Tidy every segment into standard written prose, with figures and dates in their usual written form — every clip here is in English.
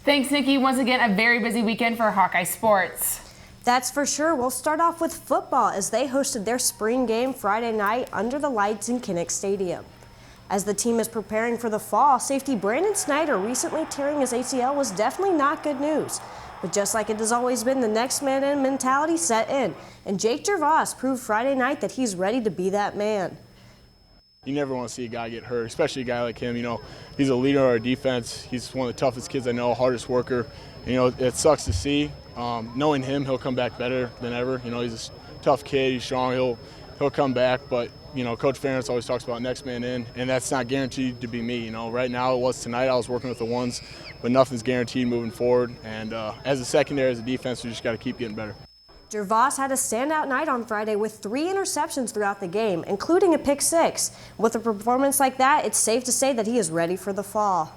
Thanks, Nikki. Once again, a very busy weekend for Hawkeye sports. That's for sure. We'll start off with football as they hosted their spring game Friday night under the lights in Kinnick Stadium. As the team is preparing for the fall, safety Brandon Snyder recently tearing his ACL was definitely not good news. But just like it has always been, the next man in mentality set in, and Jake Gervais proved Friday night that he's ready to be that man. You never want to see a guy get hurt, especially a guy like him. You know, he's a leader of our defense. He's one of the toughest kids I know, hardest worker. You know, it sucks to see. Knowing him, he'll come back better than ever. You know, he's a tough kid. He's strong. He'll come back. But, you know, Coach Ferentz always talks about next man in, and that's not guaranteed to be me. You know, right now it was tonight. I was working with the ones, but nothing's guaranteed moving forward. And as a secondary, as a defense, we just got to keep getting better. Gervais had a standout night on Friday with 3 interceptions throughout the game, including a pick 6. With a performance like that, it's safe to say that he is ready for the fall.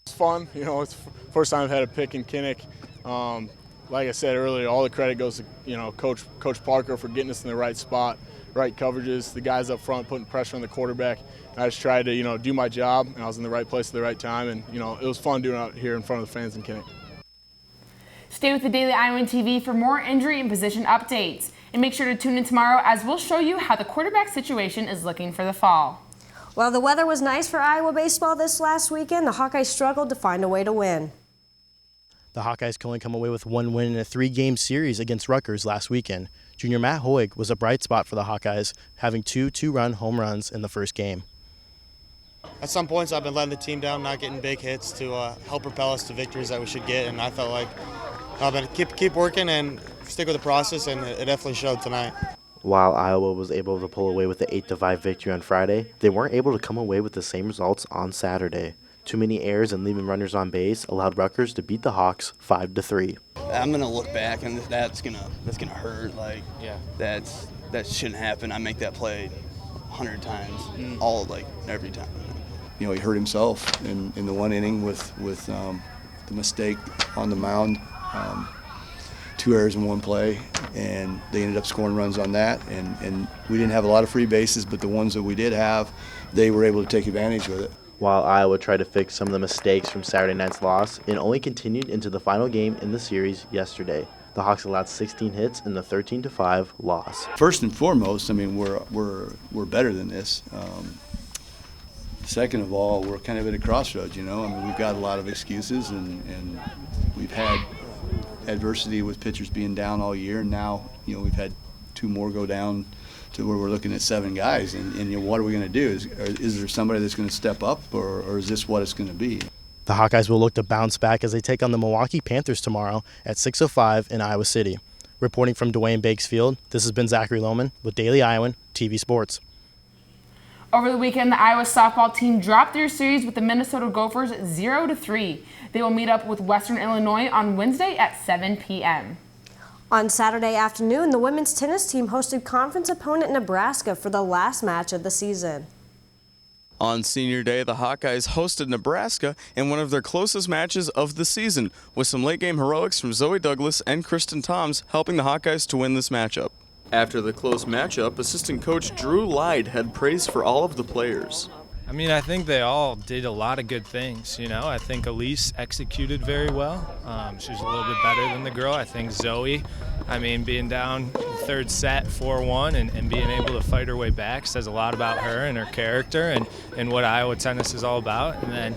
It's fun. You know, it's the first time I've had a pick in Kinnick. Like I said earlier, all the credit goes to, you know, Coach Parker for getting us in the right spot, right coverages, the guys up front putting pressure on the quarterback. I just tried to, you know, do my job, and I was in the right place at the right time, and, you know, it was fun doing it out here in front of the fans in Kinnick. Stay with the Daily Iowan TV for more injury and position updates. And make sure to tune in tomorrow as we'll show you how the quarterback situation is looking for the fall. While the weather was nice for Iowa baseball this last weekend, the Hawkeyes struggled to find a way to win. The Hawkeyes can only come away with 1 win in a 3-game series against Rutgers last weekend. Junior Matt Hoig was a bright spot for the Hawkeyes, having 2 two-run home runs in the first game. At some points, I've been letting the team down, not getting big hits to help propel us to victories that we should get, and I felt like I'm going to keep working and stick with the process, and it definitely showed tonight. While Iowa was able to pull away with the 8-5 victory on Friday, they weren't able to come away with the same results on Saturday. Too many errors and leaving runners on base allowed Rutgers to beat the Hawks 5-3. I'm gonna look back and that's gonna hurt. Like, yeah, that shouldn't happen. I make that play 100 times, every time. You know, he hurt himself in the one inning with the mistake on the mound. 2 errors in 1 play, and they ended up scoring runs on that. And we didn't have a lot of free bases, but the ones that we did have, they were able to take advantage with it. While Iowa tried to fix some of the mistakes from Saturday night's loss, it only continued into the final game in the series yesterday. The Hawks allowed 16 hits in the 13-5 loss. First and foremost, I mean, we're better than this. Second of all, we're kind of at a crossroads, you know. I mean, we've got a lot of excuses, and we've had adversity with pitchers being down all year, and now, you know, we've had 2 more go down to where we're looking at 7 guys, and you know, what are we going to do? Is there somebody that's going to step up, or is this what it's going to be? The Hawkeyes will look to bounce back as they take on the Milwaukee Panthers tomorrow at 6:05 in Iowa City. Reporting from Dwayne Bakesfield, this has been Zachary Lohman with Daily Iowan TV Sports. Over the weekend, the Iowa softball team dropped their series with the Minnesota Gophers 0-3. They will meet up with Western Illinois on Wednesday at 7 p.m. On Saturday afternoon, the women's tennis team hosted conference opponent Nebraska for the last match of the season. On Senior Day, the Hawkeyes hosted Nebraska in one of their closest matches of the season, with some late-game heroics from Zoe Douglas and Kristen Toms helping the Hawkeyes to win this matchup. After the close matchup, assistant coach Drew Lyde had praise for all of the players. I mean, I think they all did a lot of good things, you know. I think Elise executed very well. She was a little bit better than the girl. I think Zoe, being down third set 4-1 and being able to fight her way back says a lot about her and her character and what Iowa tennis is all about. And then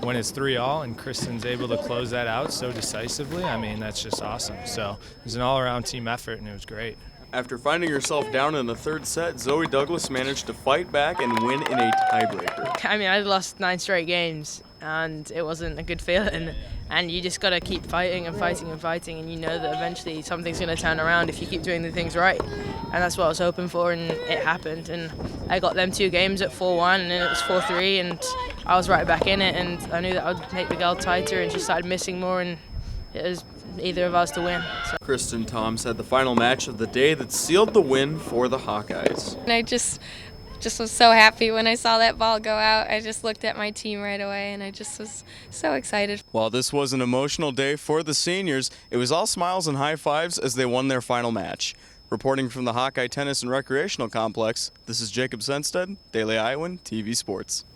when it's 3-all and Kristen's able to close that out so decisively, that's just awesome. So it was an all-around team effort, and it was great. After finding herself down in the third set, Zoe Douglas managed to fight back and win in a tiebreaker. I'd lost 9 straight games, and it wasn't a good feeling. And you just got to keep fighting and fighting and fighting, and you know that eventually something's going to turn around if you keep doing the things right. And that's what I was hoping for, and it happened. And I got them 2 games at 4-1, and then it was 4-3, and I was right back in it. And I knew that I would make the girl tighter, and she started missing more, and it was either of us to win. So. Kristen Toms had the final match of the day that sealed the win for the Hawkeyes. And I just was so happy when I saw that ball go out. I just looked at my team right away, and I just was so excited. While this was an emotional day for the seniors, it was all smiles and high fives as they won their final match. Reporting from the Hawkeye Tennis and Recreational Complex, this is Jacob Senstead, Daily Iowan TV Sports.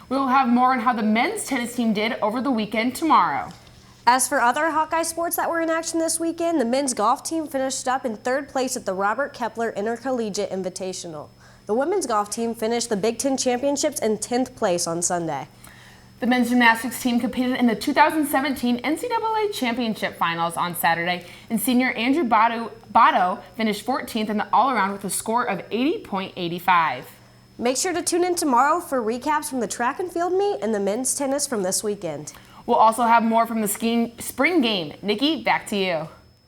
We will have more on how the men's tennis team did over the weekend tomorrow. As for other Hawkeye sports that were in action this weekend, the men's golf team finished up in 3rd place at the Robert Kepler Intercollegiate Invitational. The women's golf team finished the Big Ten Championships in 10th place on Sunday. The men's gymnastics team competed in the 2017 NCAA Championship Finals on Saturday, and senior Andrew Botto finished 14th in the all-around with a score of 80.85. Make sure to tune in tomorrow for recaps from the track and field meet and the men's tennis from this weekend. We'll also have more from the spring game. Nikki, back to you.